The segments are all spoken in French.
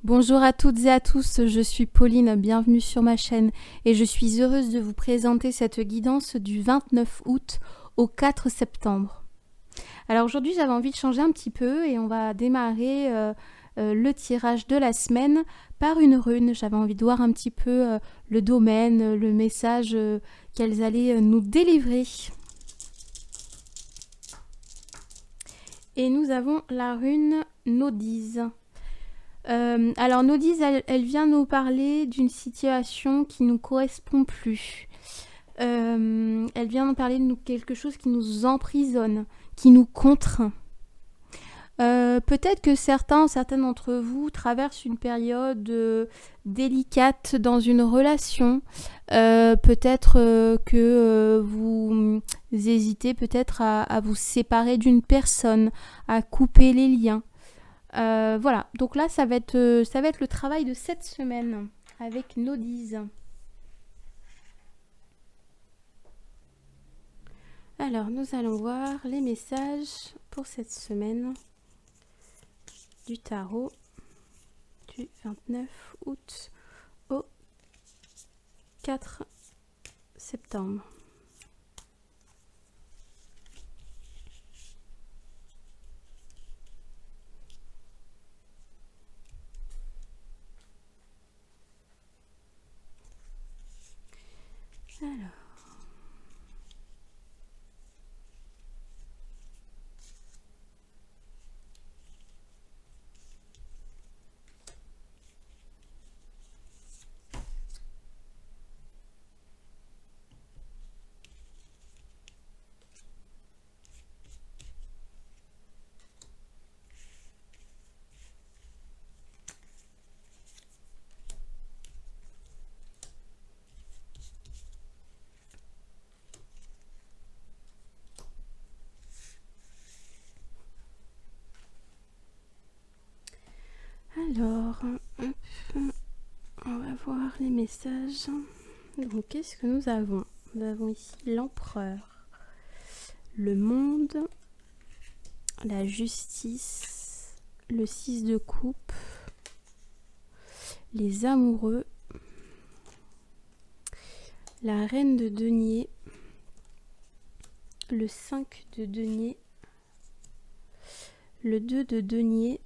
Bonjour à toutes et à tous, je suis Pauline, bienvenue sur ma chaîne et je suis heureuse de vous présenter cette guidance du 29 août au 4 septembre. Alors aujourd'hui j'avais envie de changer un petit peu et on va démarrer le tirage de la semaine par une rune. J'avais envie de voir un petit peu le domaine, le message qu'elles allaient nous délivrer. Et nous avons la rune Nodise. Alors Nodise, elle vient nous parler d'une situation qui nous correspond plus. Elle vient nous parler de quelque chose qui nous emprisonne, qui nous contraint. Peut-être que certaines d'entre vous traversent une période délicate dans une relation. Peut-être que vous hésitez peut-être à vous séparer d'une personne, à couper les liens. Voilà, donc là ça va être le travail de cette semaine avec Nodise. Alors nous allons voir les messages pour cette semaine du tarot du 29 août au 4 septembre. Alors, hop, on va voir les messages. Donc, qu'est-ce que nous avons? Nous avons ici l'empereur, le monde, la justice, le 6 de coupe, les amoureux, la reine de denier, le 5 de denier, le 2 de denier,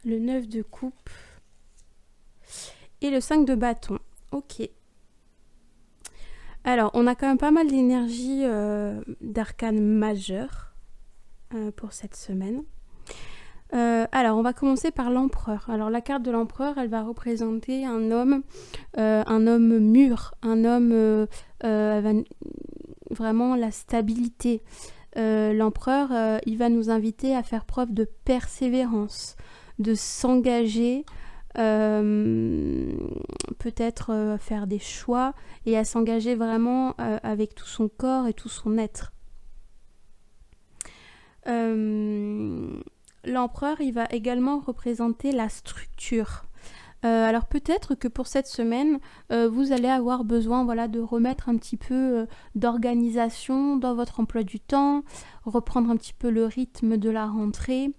le 9 de coupe et le 5 de bâton. Ok. Alors, on a quand même pas mal d'énergie d'arcane majeure pour cette semaine. Alors, on va commencer par l'empereur. Alors, la carte de l'empereur, elle va représenter un homme mûr, un homme vraiment la stabilité. L'empereur, il va nous inviter à faire preuve de persévérance, de s'engager, peut-être faire des choix et à s'engager vraiment avec tout son corps et tout son être. L'empereur, il va également représenter la structure. Alors peut-être que pour cette semaine, vous allez avoir besoin de remettre un petit peu d'organisation dans votre emploi du temps, reprendre un petit peu le rythme de la rentrée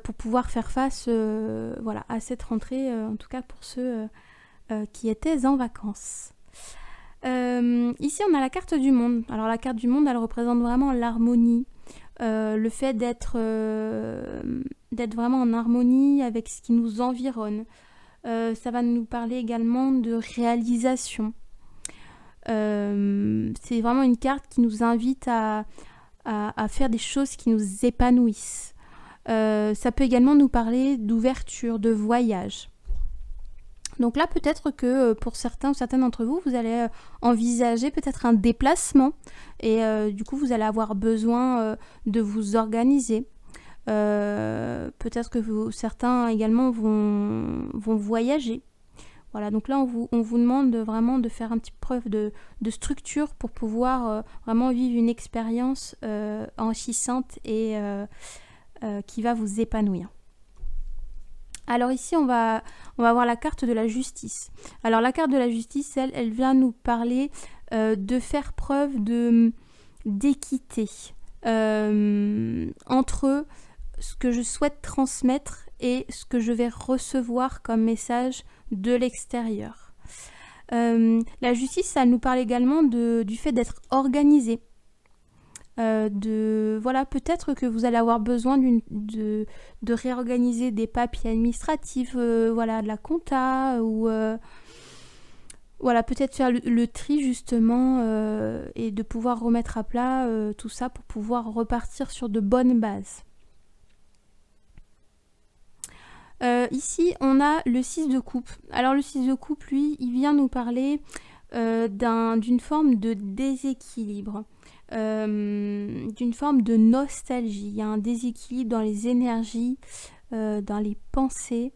pour pouvoir faire face à cette rentrée, en tout cas pour ceux qui étaient en vacances. Ici, on a la carte du monde. Alors la carte du monde, elle représente vraiment l'harmonie, le fait d'être vraiment en harmonie avec ce qui nous environne. Ça va nous parler également de réalisation. C'est vraiment une carte qui nous invite à faire des choses qui nous épanouissent. Ça peut également nous parler d'ouverture, de voyage. Donc là, peut-être que pour certains ou certaines d'entre vous, vous allez envisager peut-être un déplacement et du coup, vous allez avoir besoin de vous organiser. Peut-être que certains également vont voyager. Voilà, donc là, on vous demande vraiment de faire un petit preuve de structure pour pouvoir vraiment vivre une expérience enrichissante et qui va vous épanouir. Alors ici, on va voir la carte de la justice. Alors la carte de la justice, elle vient nous parler de faire preuve d'équité entre ce que je souhaite transmettre et ce que je vais recevoir comme message de l'extérieur. La justice, ça nous parle également du fait d'être organisé. Voilà, peut-être que vous allez avoir besoin de réorganiser des papiers administratifs, voilà, de la compta, ou voilà, peut-être faire le tri justement, et de pouvoir remettre à plat tout ça pour pouvoir repartir sur de bonnes bases. Ici, on a le 6 de coupe. Alors le 6 de coupe, lui, il vient nous parler d'une forme de déséquilibre, d'une forme de nostalgie. Il y a un déséquilibre dans les énergies, dans les pensées.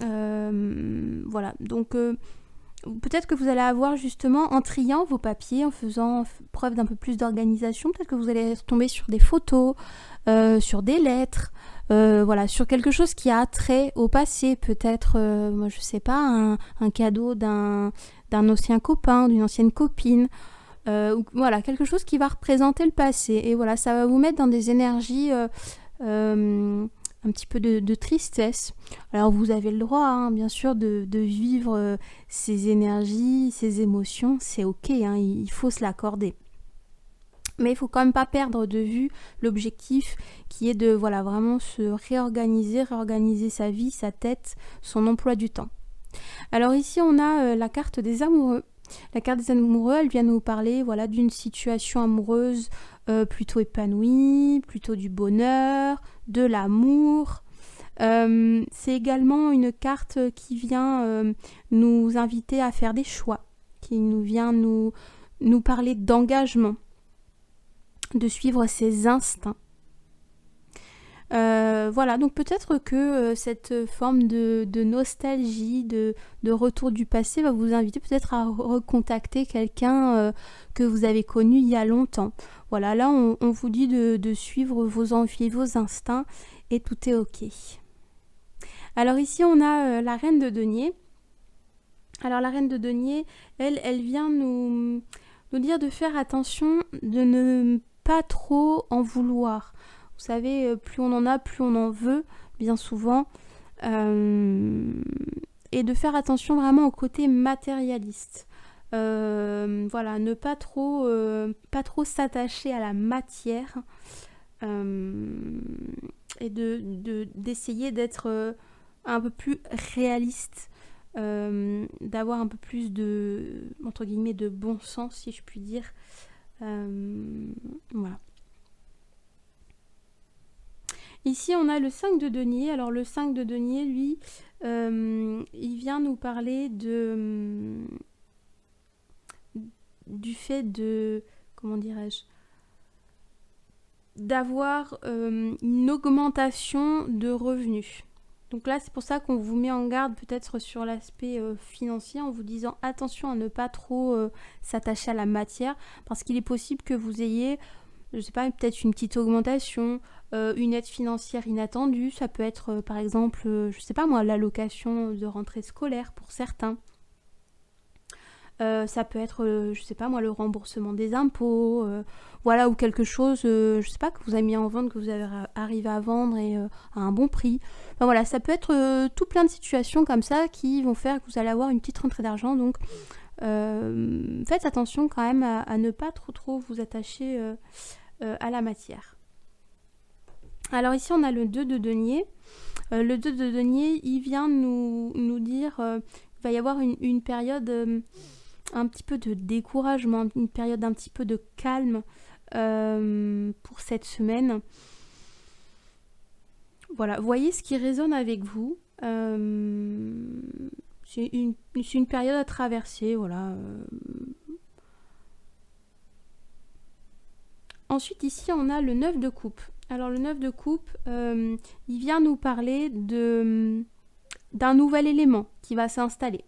Voilà, donc peut-être que vous allez avoir justement, en triant vos papiers, en faisant preuve d'un peu plus d'organisation, peut-être que vous allez tomber sur des photos, sur des lettres, voilà, sur quelque chose qui a trait au passé, peut-être, moi je sais pas, un cadeau d'un ancien copain, d'une ancienne copine, ou, voilà, quelque chose qui va représenter le passé, et voilà, ça va vous mettre dans des énergies un petit peu de tristesse. Alors vous avez le droit, hein, bien sûr, de vivre ces énergies, ces émotions, c'est ok, hein, il faut se l'accorder. Mais il faut quand même pas perdre de vue l'objectif qui est de, voilà, vraiment se réorganiser sa vie, sa tête, son emploi du temps. Alors ici on a la carte des amoureux. La carte des amoureux, elle vient nous parler, voilà, d'une situation amoureuse plutôt épanouie, plutôt du bonheur, de l'amour. C'est également une carte qui vient nous inviter à faire des choix, qui nous vient nous parler d'engagement, de suivre ses instincts. Voilà, donc peut-être que cette forme de nostalgie, de retour du passé va vous inviter peut-être à recontacter quelqu'un que vous avez connu il y a longtemps. Voilà, là on vous dit de suivre vos envies, vos instincts, et tout est ok. Alors ici on a la reine de denier. Alors la reine de denier, elle vient nous dire de faire attention, de ne pas trop en vouloir. Vous savez, plus on en a, plus on en veut, bien souvent. Et de faire attention vraiment au côté matérialiste. Voilà, ne pas trop s'attacher à la matière. Et d'essayer d'être un peu plus réaliste. D'avoir un peu plus de, entre guillemets, de bon sens, si je puis dire. Voilà. Ici, on a le 5 de denier. Alors, le 5 de denier, lui, il vient nous parler du fait de, comment dirais-je, d'avoir une augmentation de revenus. Donc là, c'est pour ça qu'on vous met en garde peut-être sur l'aspect financier, en vous disant attention à ne pas trop s'attacher à la matière, parce qu'il est possible que vous ayez, je sais pas, peut-être une petite augmentation, une aide financière inattendue. Ça peut être par exemple, je sais pas moi, l'allocation de rentrée scolaire pour certains. Ça peut être, je sais pas moi, le remboursement des impôts, voilà, ou quelque chose, je sais pas, que vous avez mis en vente, que vous avez arrivé à vendre et à un bon prix. Enfin voilà, ça peut être tout plein de situations comme ça qui vont faire que vous allez avoir une petite rentrée d'argent. Donc faites attention quand même à ne pas trop vous attacher à la matière. Alors ici on a le 2 de denier. Le 2 de denier, il vient nous dire qu'il va y avoir une période un petit peu de découragement, une période un petit peu de calme pour cette semaine. Voilà, voyez ce qui résonne avec vous. C'est une période à traverser, voilà. Ensuite, ici, on a le 9 de coupe. Alors, le 9 de coupe, il vient nous parler d'un nouvel élément qui va s'installer.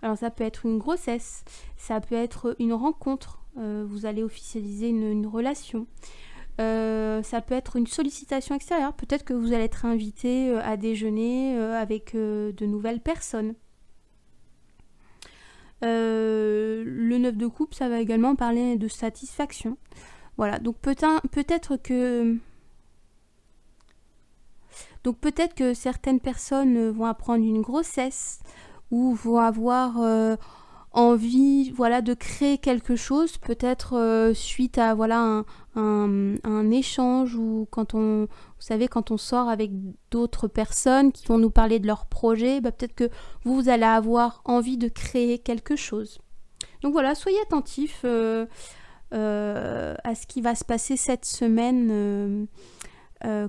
Alors ça peut être une grossesse, ça peut être une rencontre, vous allez officialiser une relation, ça peut être une sollicitation extérieure, peut-être que vous allez être invité à déjeuner avec de nouvelles personnes. Le 9 de coupe, ça va également parler de satisfaction. Voilà, donc peut-être que Donc peut-être que certaines personnes vont apprendre une grossesse ou vont avoir envie voilà, de créer quelque chose, peut-être suite à voilà, un échange ou vous savez, quand on sort avec d'autres personnes qui vont nous parler de leur projet, peut-être que vous allez avoir envie de créer quelque chose. Donc voilà, soyez attentifs à ce qui va se passer cette semaine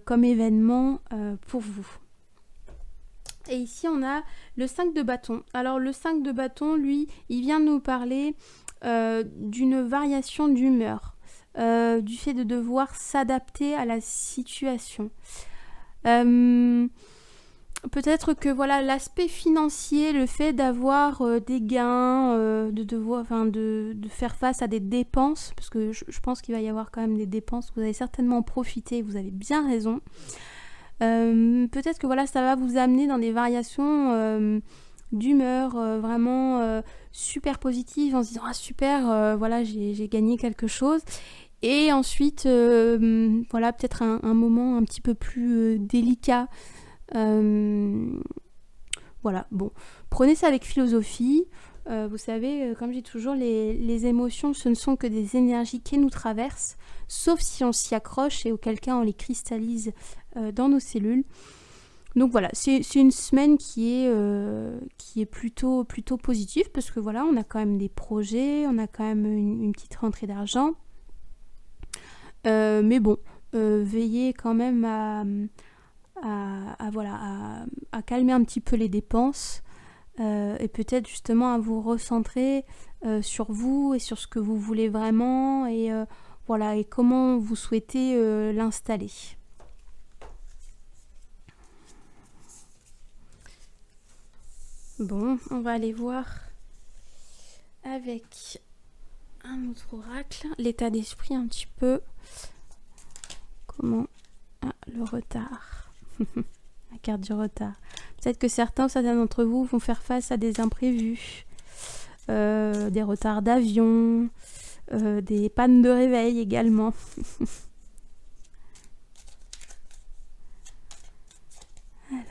comme événement pour vous. Et ici, on a le 5 de bâton. Alors, le 5 de bâton, lui, il vient nous parler d'une variation d'humeur, du fait de devoir s'adapter à la situation. Peut-être que voilà, l'aspect financier, le fait d'avoir des gains, de faire face à des dépenses, parce que je pense qu'il va y avoir quand même des dépenses, vous allez certainement en profiter, vous avez bien raison. Peut-être que voilà, ça va vous amener dans des variations d'humeur vraiment super positives en se disant ah super, voilà, j'ai gagné quelque chose. Et ensuite, voilà, peut-être un moment un petit peu plus délicat. Voilà, bon, prenez ça avec philosophie. Vous savez, comme je dis toujours, les émotions, ce ne sont que des énergies qui nous traversent, sauf si on s'y accroche et auquel cas on les cristallise dans nos cellules. Donc voilà, c'est une semaine qui est plutôt positive parce que voilà, on a quand même des projets, on a quand même une petite rentrée d'argent. Mais bon, veillez quand même à calmer un petit peu les dépenses et peut-être justement à vous recentrer sur vous et sur ce que vous voulez vraiment et voilà, et comment vous souhaitez l'installer. Bon, on va aller voir avec un autre oracle, l'état d'esprit un petit peu. Comment le retard. La carte du retard. Peut-être que certains d'entre vous vont faire face à des imprévus, des retards d'avion, des pannes de réveil également. Alors.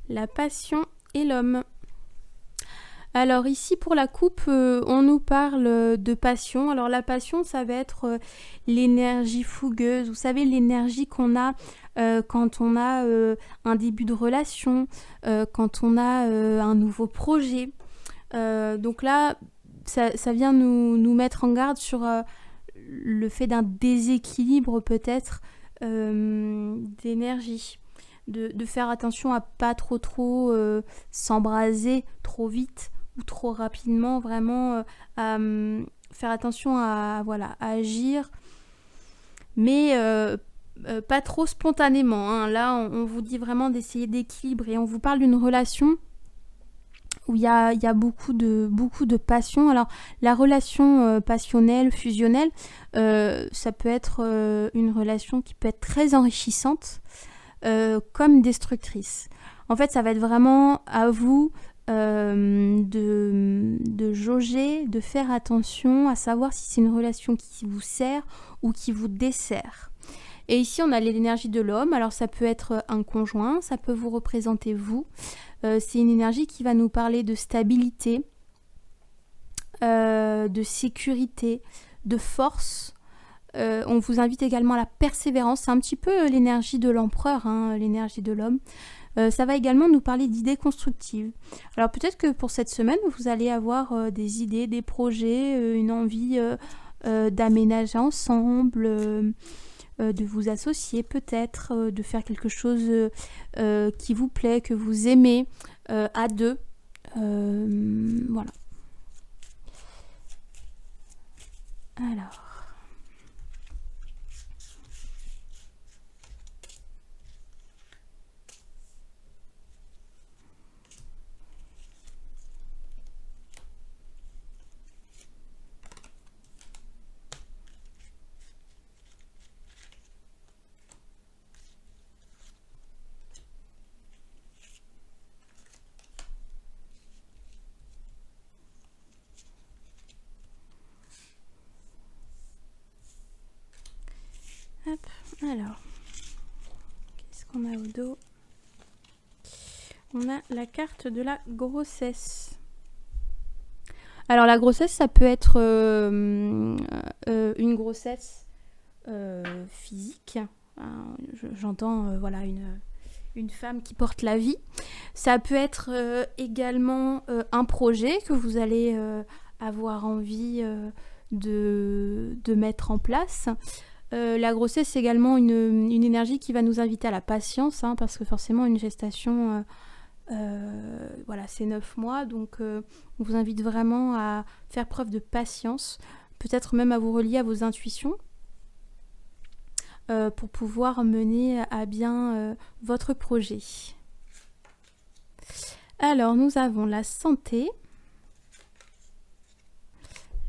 La passion et l'homme. Alors ici pour la coupe, on nous parle de passion. Alors la passion, ça va être l'énergie fougueuse. Vous savez, l'énergie qu'on a quand on a un début de relation, quand on a un nouveau projet. Donc là, ça vient nous mettre en garde sur le fait d'un déséquilibre peut-être d'énergie. De faire attention à pas trop s'embraser trop vite ou trop rapidement, vraiment à faire attention à agir, mais pas trop spontanément. Hein. Là, on vous dit vraiment d'essayer d'équilibrer. On vous parle d'une relation où il y a beaucoup de passion. Alors, la relation passionnelle, fusionnelle, ça peut être une relation qui peut être très enrichissante, comme destructrice. En fait, ça va être vraiment à vous de jauger, de faire attention à savoir si c'est une relation qui vous sert ou qui vous dessert. Et ici, on a l'énergie de l'homme. Alors, ça peut être un conjoint, ça peut vous représenter vous. C'est une énergie qui va nous parler de stabilité, de sécurité, de force. On vous invite également à la persévérance. C'est un petit peu l'énergie de l'empereur, hein, l'énergie de l'homme. Ça va également nous parler d'idées constructives. Alors peut-être que pour cette semaine, vous allez avoir des idées, des projets, une envie d'aménager ensemble, de vous associer peut-être, de faire quelque chose qui vous plaît, que vous aimez à deux. Voilà. Alors. Hop, alors, qu'est-ce qu'on a au dos? On a la carte de la grossesse. Alors la grossesse, ça peut être une grossesse physique. J'entends voilà, une femme qui porte la vie. Ça peut être également un projet que vous allez avoir envie de mettre en place. La grossesse, c'est également une énergie qui va nous inviter à la patience, hein, parce que forcément, une gestation, voilà, c'est 9 mois. Donc, on vous invite vraiment à faire preuve de patience, peut-être même à vous relier à vos intuitions, pour pouvoir mener à bien votre projet. Alors, nous avons la santé,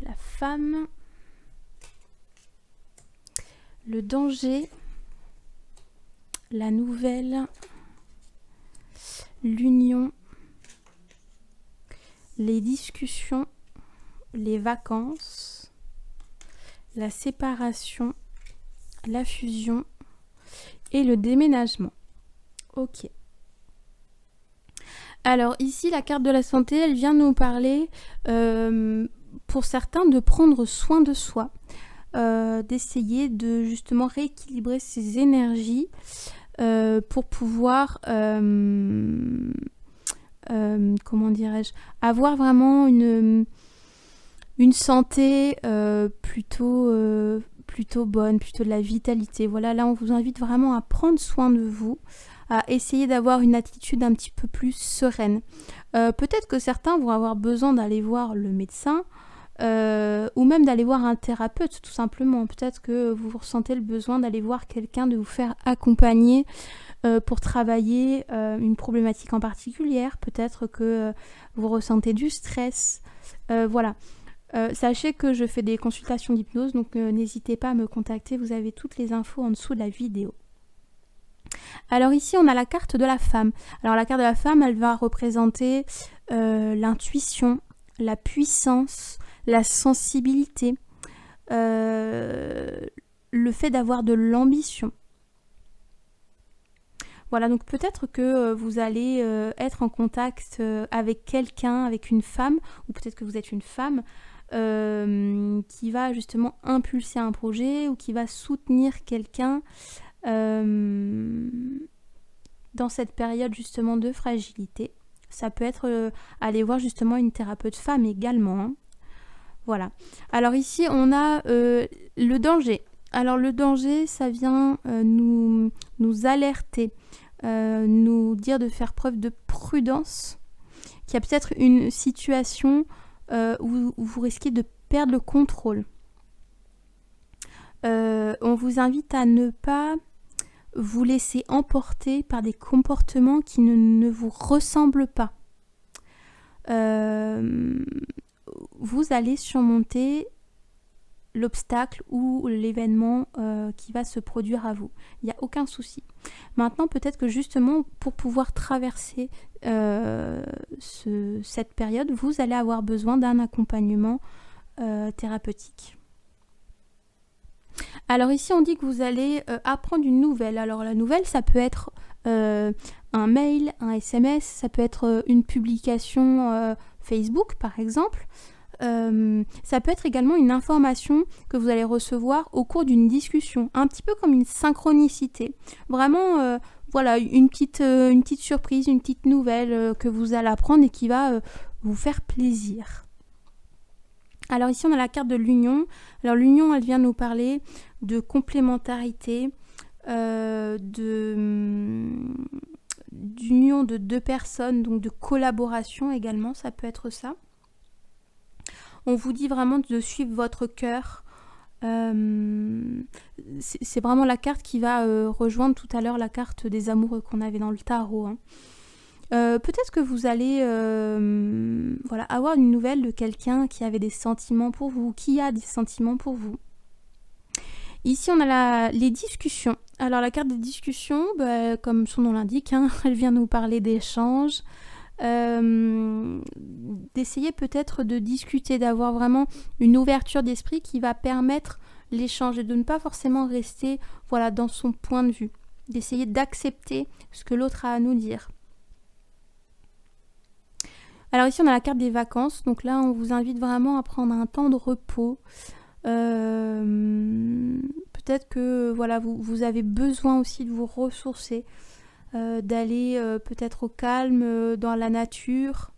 la femme, le danger, la nouvelle, l'union, les discussions, les vacances, la séparation, la fusion et le déménagement. Ok. Alors ici, la carte de la santé, elle vient nous parler, pour certains, de prendre soin de soi, d'essayer de justement rééquilibrer ses énergies pour pouvoir, comment dirais-je, avoir vraiment une santé plutôt bonne, plutôt de la vitalité. Voilà, là on vous invite vraiment à prendre soin de vous, à essayer d'avoir une attitude un petit peu plus sereine. Peut-être que certains vont avoir besoin d'aller voir le médecin, ou même d'aller voir un thérapeute tout simplement. Peut-être que vous ressentez le besoin d'aller voir quelqu'un, de vous faire accompagner pour travailler une problématique en particulier. Peut-être que vous ressentez du stress. Voilà. Sachez que je fais des consultations d'hypnose, donc n'hésitez pas à me contacter, vous avez toutes les infos en dessous de la vidéo. Alors ici, on a la carte de la femme. Alors la carte de la femme, elle va représenter l'intuition, la puissance, la sensibilité, le fait d'avoir de l'ambition. Voilà, donc peut-être que vous allez être en contact avec quelqu'un, avec une femme, ou peut-être que vous êtes une femme, qui va justement impulser un projet ou qui va soutenir quelqu'un dans cette période justement de fragilité. Ça peut être aller voir justement une thérapeute femme également, hein. Voilà. Alors ici, on a le danger. Alors le danger, ça vient nous alerter, nous dire de faire preuve de prudence, qu'il y a peut-être une situation où vous risquez de perdre le contrôle. On vous invite à ne pas vous laisser emporter par des comportements qui ne vous ressemblent pas. Vous allez surmonter l'obstacle ou l'événement qui va se produire à vous. Il n'y a aucun souci. Maintenant, peut-être que justement, pour pouvoir traverser cette période, vous allez avoir besoin d'un accompagnement thérapeutique. Alors ici, on dit que vous allez apprendre une nouvelle. Alors la nouvelle, ça peut être un mail, un SMS, ça peut être une publication Facebook, par exemple. Ça peut être également une information que vous allez recevoir au cours d'une discussion, un petit peu comme une synchronicité. Vraiment, voilà, une petite surprise, une petite nouvelle que vous allez apprendre et qui va vous faire plaisir. Alors ici, on a la carte de l'union. Alors l'union, elle vient nous parler de complémentarité, d'union de deux personnes, donc de collaboration également, ça peut être ça. On vous dit vraiment de suivre votre cœur. C'est vraiment la carte qui va rejoindre tout à l'heure la carte des amoureux qu'on avait dans le tarot, hein. Peut-être que vous allez voilà, avoir une nouvelle de quelqu'un qui avait des sentiments pour vous, qui a des sentiments pour vous. Ici, on a les discussions. Alors, la carte des discussions, comme son nom l'indique, hein, elle vient nous parler d'échanges, d'essayer peut-être de discuter, d'avoir vraiment une ouverture d'esprit qui va permettre l'échange et de ne pas forcément rester voilà, dans son point de vue, d'essayer d'accepter ce que l'autre a à nous dire. Alors ici on a la carte des vacances, donc là on vous invite vraiment à prendre un temps de repos. Peut-être que voilà, vous avez besoin aussi de vous ressourcer, d'aller peut-être au calme, dans la nature.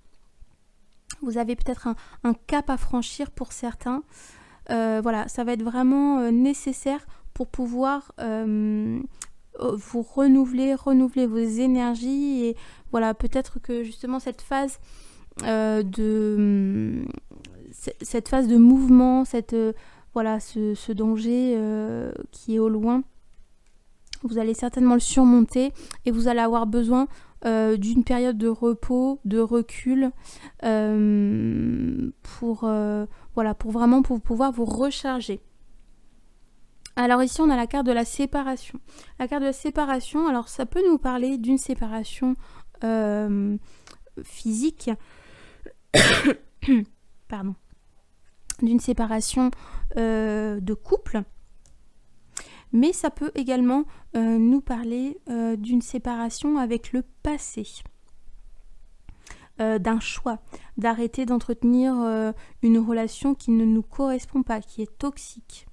Vous avez peut-être un cap à franchir pour certains. Voilà, ça va être vraiment nécessaire pour pouvoir vous renouveler vos énergies. Et voilà, peut-être que justement cette phase de mouvement, voilà, ce danger qui est au loin, vous allez certainement le surmonter et vous allez avoir besoin d'une période de repos, de recul pour pouvoir vous recharger. Alors ici on a la carte de la séparation. La carte de la séparation, alors ça peut nous parler d'une séparation physique, pardon, d'une séparation de couple, mais ça peut également nous parler d'une séparation avec le passé, d'un choix, d'arrêter d'entretenir une relation qui ne nous correspond pas, qui est toxique,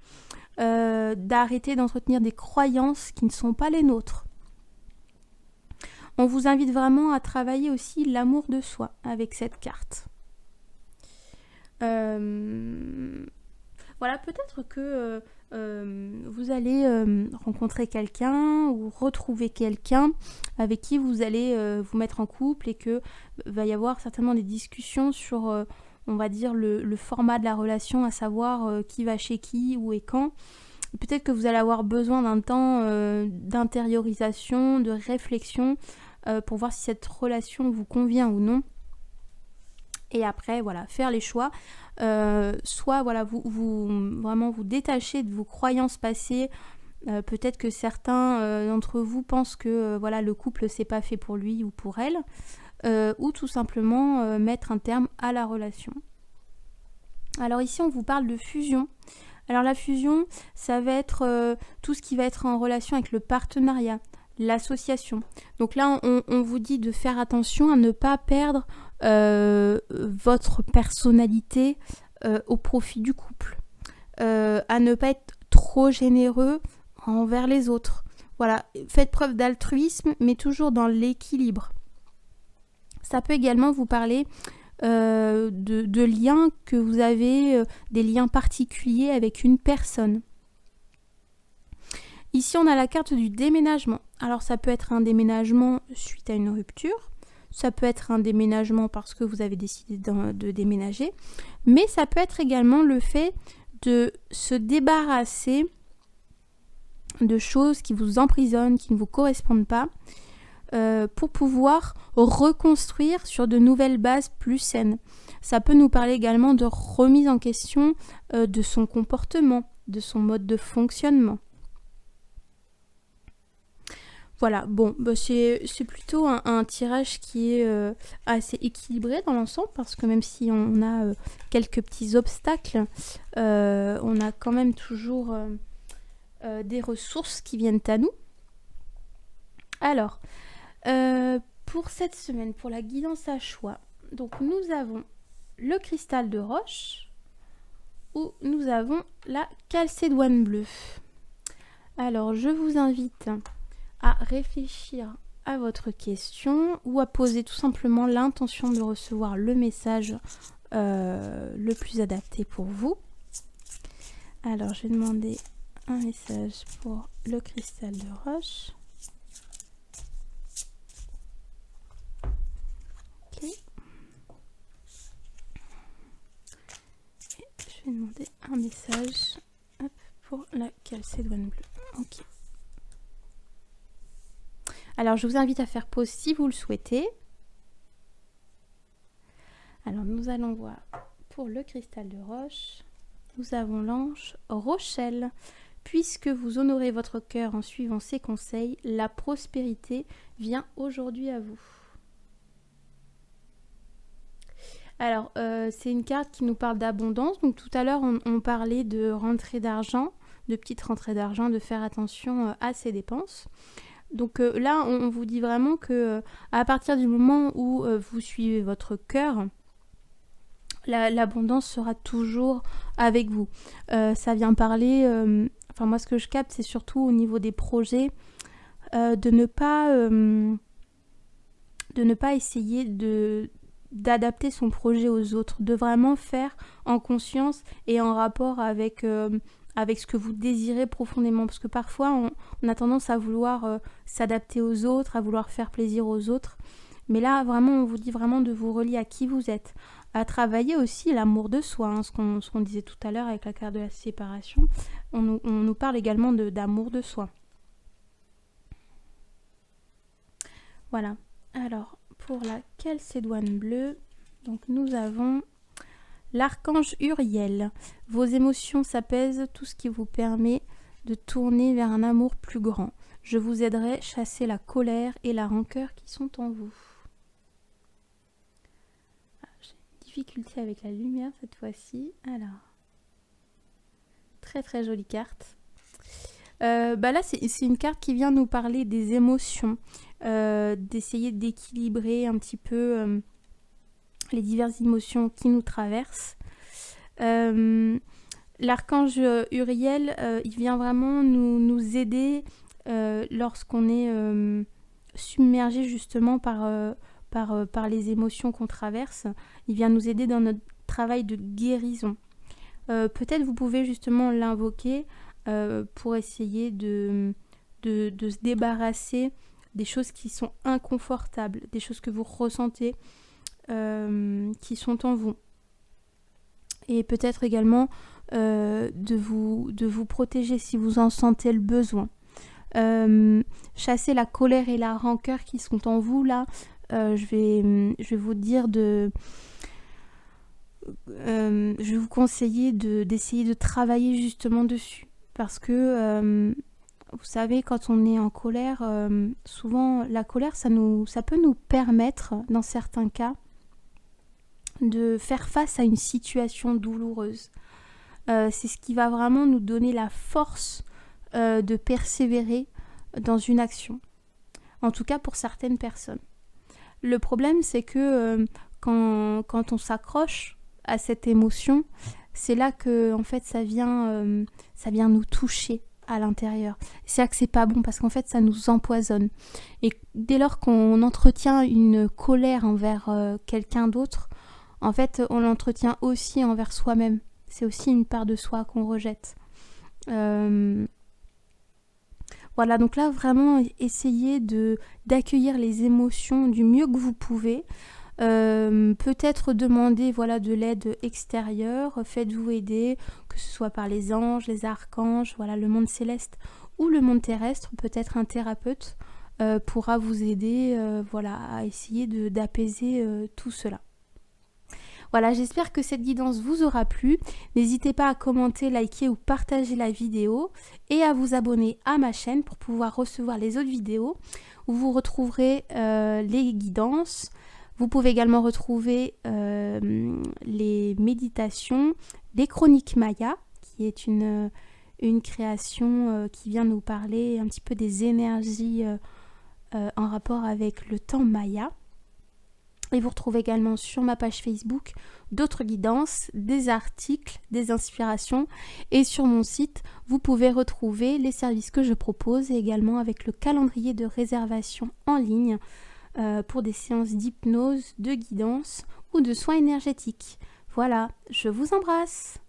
d'arrêter d'entretenir des croyances qui ne sont pas les nôtres. On vous invite vraiment à travailler aussi l'amour de soi avec cette carte. Voilà, peut-être que vous allez rencontrer quelqu'un ou retrouver quelqu'un avec qui vous allez vous mettre en couple et que va y avoir certainement des discussions sur, on va dire, le format de la relation, à savoir qui va chez qui, où et quand. Peut-être que vous allez avoir besoin d'un temps d'intériorisation, de réflexion pour voir si cette relation vous convient ou non. Et après, voilà, faire les choix. Soit, voilà, vraiment vous détachez de vos croyances passées. Peut-être que certains d'entre vous pensent que voilà, le couple, c'est pas fait pour lui ou pour elle. Ou tout simplement mettre un terme à la relation. Alors ici, on vous parle de fusion. Alors la fusion, ça va être tout ce qui va être en relation avec le partenariat, l'association. Donc là, on vous dit de faire attention à ne pas perdre votre personnalité au profit du couple, à ne pas être trop généreux envers les autres. Voilà, faites preuve d'altruisme, mais toujours dans l'équilibre. Ça peut également vous parler de liens que vous avez, des liens particuliers avec une personne. Ici, on a la carte du déménagement. Alors, ça peut être un déménagement suite à une rupture. Ça peut être un déménagement parce que vous avez décidé de déménager. Mais ça peut être également le fait de se débarrasser de choses qui vous emprisonnent, qui ne vous correspondent pas, pour pouvoir reconstruire sur de nouvelles bases plus saines. Ça peut nous parler également de remise en question de son comportement, de son mode de fonctionnement. Voilà, bon, c'est plutôt un tirage qui est assez équilibré dans l'ensemble, parce que même si on a quelques petits obstacles, on a quand même toujours des ressources qui viennent à nous. Alors, pour cette semaine, pour la guidance à choix, donc nous avons le cristal de roche ou nous avons la calcédoine bleue. Alors, je vous invite à réfléchir à votre question ou à poser tout simplement l'intention de recevoir le message le plus adapté pour vous. Alors, je vais demander un message pour le cristal de roche. Ok. Et je vais demander un message pour la calcédoine bleue. Ok. Alors, je vous invite à faire pause si vous le souhaitez. Alors, nous allons voir pour le cristal de roche. Nous avons l'ange Rochelle. Puisque vous honorez votre cœur en suivant ses conseils, la prospérité vient aujourd'hui à vous. Alors, c'est une carte qui nous parle d'abondance. Donc, tout à l'heure, on parlait de rentrée d'argent. de petites rentrées d'argent, de faire attention à ses dépenses. Donc là, on vous dit vraiment que à partir du moment où vous suivez votre cœur, l'abondance sera toujours avec vous. Ça vient parler, enfin moi ce que je capte, c'est surtout au niveau des projets, de ne pas essayer d'adapter son projet aux autres, de vraiment faire en conscience et en rapport avec ce que vous désirez profondément. Parce que parfois, on a tendance à vouloir s'adapter aux autres, à vouloir faire plaisir aux autres. Mais là, vraiment, on vous dit vraiment de vous relier à qui vous êtes, à travailler aussi l'amour de soi, hein, ce qu'on disait tout à l'heure avec la carte de la séparation. On nous parle également d'amour de soi. Voilà. Alors, pour la Calcédoine bleue, donc nous avons l'archange Uriel. Vos émotions s'apaisent, tout ce qui vous permet de tourner vers un amour plus grand. Je vous aiderai à chasser la colère et la rancœur qui sont en vous. J'ai une difficulté avec la lumière cette fois-ci. Alors, très très jolie carte. Là, c'est une carte qui vient nous parler des émotions, d'essayer d'équilibrer un petit peu les diverses émotions qui nous traversent. L'archange Uriel, il vient vraiment nous aider lorsqu'on est submergé justement par les émotions qu'on traverse. Il vient nous aider dans notre travail de guérison. Peut-être vous pouvez justement l'invoquer pour essayer de se débarrasser des choses qui sont inconfortables, des choses que vous ressentez qui sont en vous. Et peut-être également de vous protéger si vous en sentez le besoin. Chasser la colère et la rancœur qui sont en vous, là, je vais vous dire je vais vous conseiller d'essayer de travailler justement dessus. Parce que, vous savez, quand on est en colère, souvent la colère, ça peut nous permettre, dans certains cas, de faire face à une situation douloureuse. C'est ce qui va vraiment nous donner la force de persévérer dans une action. En tout cas pour certaines personnes. Le problème, c'est que quand on s'accroche à cette émotion, c'est là que en fait ça vient nous toucher à l'intérieur. C'est là que c'est pas bon parce qu'en fait ça nous empoisonne. Et dès lors qu'on entretient une colère envers quelqu'un d'autre, en fait on l'entretient aussi envers soi-même. C'est aussi une part de soi qu'on rejette. Voilà, donc là vraiment essayez d'accueillir les émotions du mieux que vous pouvez. Peut-être demander de l'aide extérieure, faites-vous aider, que ce soit par les anges, les archanges, le monde céleste ou le monde terrestre. Peut-être un thérapeute pourra vous aider à essayer d'apaiser tout cela. Voilà, j'espère que cette guidance vous aura plu. N'hésitez pas à commenter, liker ou partager la vidéo et à vous abonner à ma chaîne pour pouvoir recevoir les autres vidéos où vous retrouverez les guidances. Vous pouvez également retrouver les méditations, les chroniques Maya, qui est une création qui vient nous parler un petit peu des énergies en rapport avec le temps Maya. Et vous retrouvez également sur ma page Facebook d'autres guidances, des articles, des inspirations. Et sur mon site, vous pouvez retrouver les services que je propose et également avec le calendrier de réservation en ligne pour des séances d'hypnose, de guidance ou de soins énergétiques. Voilà, je vous embrasse.